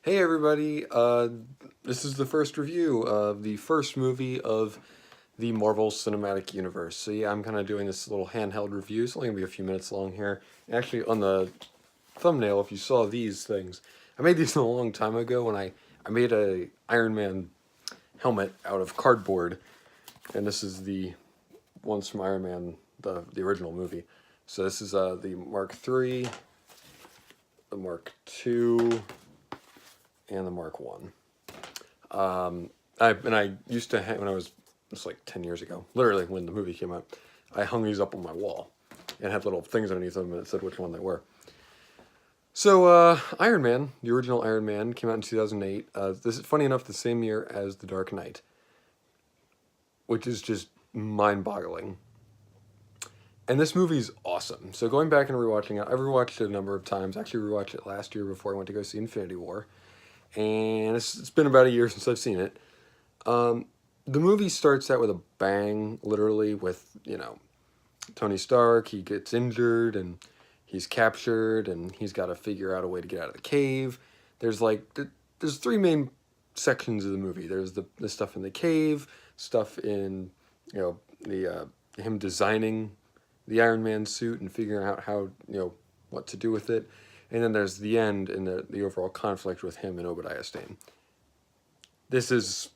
Hey everybody, this is the first review of the first movie of the Marvel Cinematic Universe. So yeah, I'm kind of doing this little handheld review. It's only going to be a few minutes long here. Actually, on the thumbnail, if you saw these things, I made these a long time ago when I made a Iron Man helmet out of cardboard. And this is the ones from Iron Man, the original movie. So this is the Mark III, the Mark II, and the Mark One. I used to hang when I was it's like 10 years ago, literally when the movie came out. I hung these up on my wall and had little things underneath them and it said which one they were. So Iron Man, the original Iron Man, came out in 2008. This is funny enough the same year as The Dark Knight, which is just mind-boggling. And this movie's awesome. So going back and rewatching it, I've rewatched it a number of times. Actually rewatched it last year before I went to go see Infinity War. And it's been about a year since I've seen it. The movie starts out with a bang, literally, with, Tony Stark. He gets injured and he's captured and he's got to figure out a way to get out of the cave. There's there's three main sections of the movie. There's the stuff in the cave, stuff in, the him designing the Iron Man suit and figuring out how, what to do with it. And then there's the end and the overall conflict with him and Obadiah Stane. This is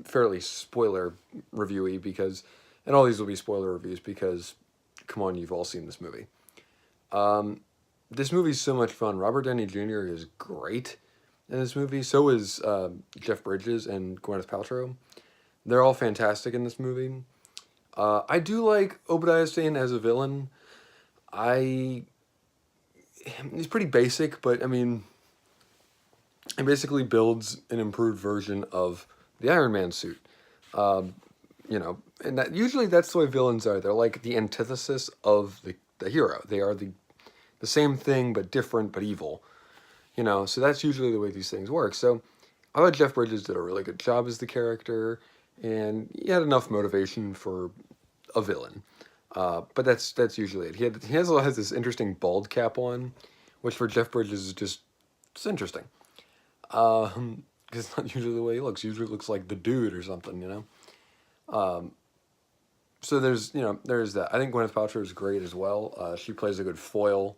fairly spoiler reviewy because, and all these will be spoiler reviews because, come on, you've all seen this movie. This movie's so much fun. Robert Downey Jr. is great in this movie. So is Jeff Bridges and Gwyneth Paltrow. They're all fantastic in this movie. I do like Obadiah Stane as a villain. He's pretty basic, but I mean, he basically builds an improved version of the Iron Man suit. And usually that's the way villains are. They're like the antithesis of the hero. They are the same thing but different but evil. So that's usually the way these things work. So I thought Jeff Bridges did a really good job as the character, and he had enough motivation for a villain. But that's usually it. He has this interesting bald cap on, which for Jeff Bridges is just it's interesting. Because it's not usually the way he looks. Usually looks like the dude or something, So there's that. I think Gwyneth Paltrow is great as well. She plays a good foil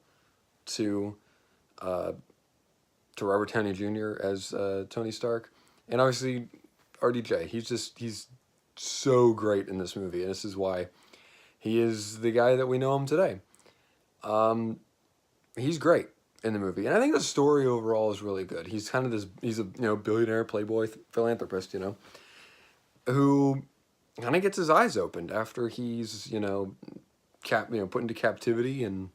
to Robert Downey Jr. as Tony Stark, and obviously RDJ. He's so great in this movie, and this is why he is the guy that we know him today. He's great in the movie, and I think the story overall is really good. He's kind of he's a billionaire playboy philanthropist, who kind of gets his eyes opened after he's put into captivity and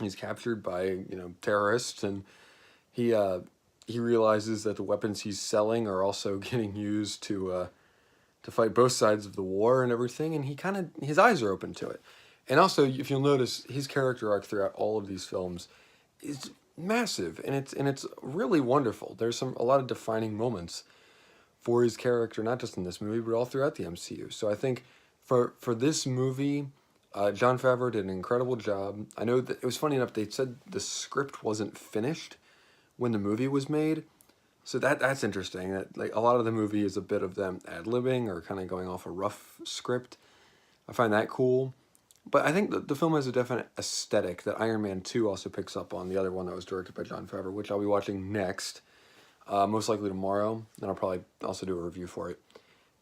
he's captured by terrorists, and he realizes that the weapons he's selling are also getting used to fight both sides of the war and everything, and his eyes are open to it. And also, if you'll notice, his character arc throughout all of these films is massive, and it's really wonderful. There's a lot of defining moments for his character, not just in this movie, but all throughout the MCU. So I think for this movie, Jon Favreau did an incredible job. I know that it was funny enough, they said the script wasn't finished when the movie was made. So that's interesting. That like a lot of the movie is a bit of them ad-libbing or kind of going off a rough script. I find that cool. But I think the film has a definite aesthetic that Iron Man 2 also picks up on, the other one that was directed by Jon Favreau, which I'll be watching next, most likely tomorrow. Then I'll probably also do a review for it.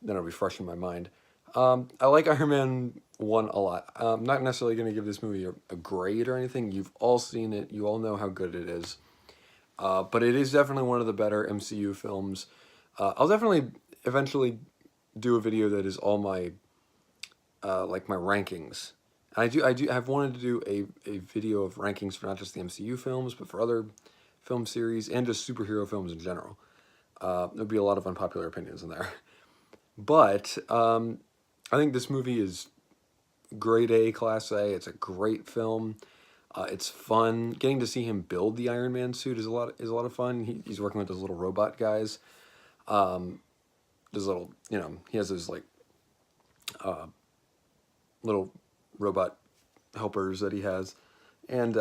Then it'll be fresh in my mind. I like Iron Man 1 a lot. I'm not necessarily going to give this movie a grade or anything. You've all seen it. You all know how good it is. But it is definitely one of the better MCU films. I'll definitely eventually do a video that is all my my rankings. I've wanted to do a video of rankings for not just the MCU films, but for other film series and just superhero films in general. There'll be a lot of unpopular opinions in there. But I think this movie is grade A, class A. It's a great film. It's fun. Getting to see him build the Iron Man suit is a lot of fun. He's working with those little robot guys. Those little, he has those little robot helpers that he has, and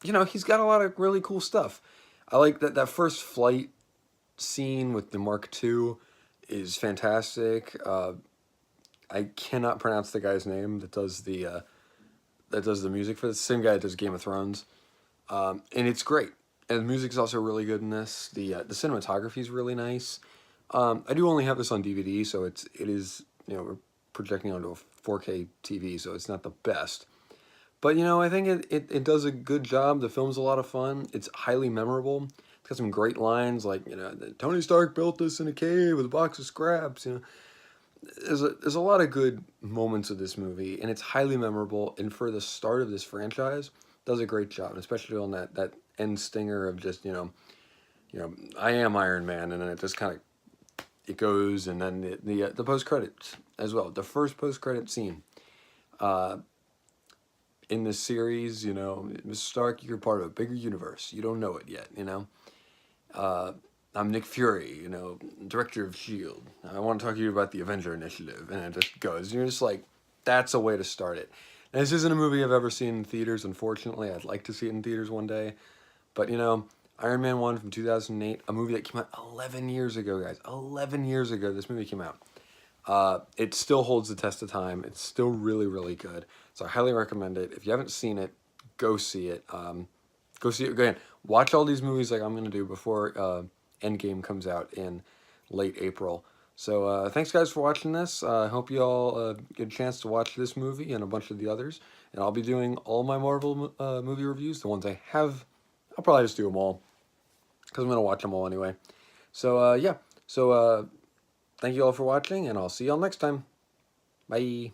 he's got a lot of really cool stuff. I like that first flight scene with the Mark II is fantastic. I cannot pronounce the guy's name that does the music for the same guy that does Game of Thrones, and it's great. And the music's also really good in this. The cinematography is really nice. I do only have this on DVD, so it is, we're projecting onto a 4K TV, so it's not the best. But I think it does a good job. The film's a lot of fun. It's highly memorable. It's got some great lines like, Tony Stark built this in a cave with a box of scraps. There's a lot of good moments of this movie, and it's highly memorable. And for the start of this franchise, does a great job, and especially on that end stinger of just I am Iron Man, and then it just kind of it goes, and then the post credits as well. The first post credit scene in this series, Mr. Stark, you're part of a bigger universe. You don't know it yet, I'm Nick Fury, director of S.H.I.E.L.D. I want to talk to you about the Avenger Initiative. And it just goes. You're just like, that's a way to start it. And this isn't a movie I've ever seen in theaters, unfortunately. I'd like to see it in theaters one day. But, Iron Man 1 from 2008, a movie that came out 11 years ago, guys. 11 years ago, this movie came out. It still holds the test of time. It's still really, really good. So I highly recommend it. If you haven't seen it, go see it. Go see it again. Watch all these movies like I'm going to do before Endgame comes out in late April. So thanks, guys, for watching this. I hope you all get a chance to watch this movie and a bunch of the others. And I'll be doing all my Marvel movie reviews. The ones I have, I'll probably just do them all, because I'm going to watch them all anyway. So, yeah. So, thank you all for watching, and I'll see you all next time. Bye.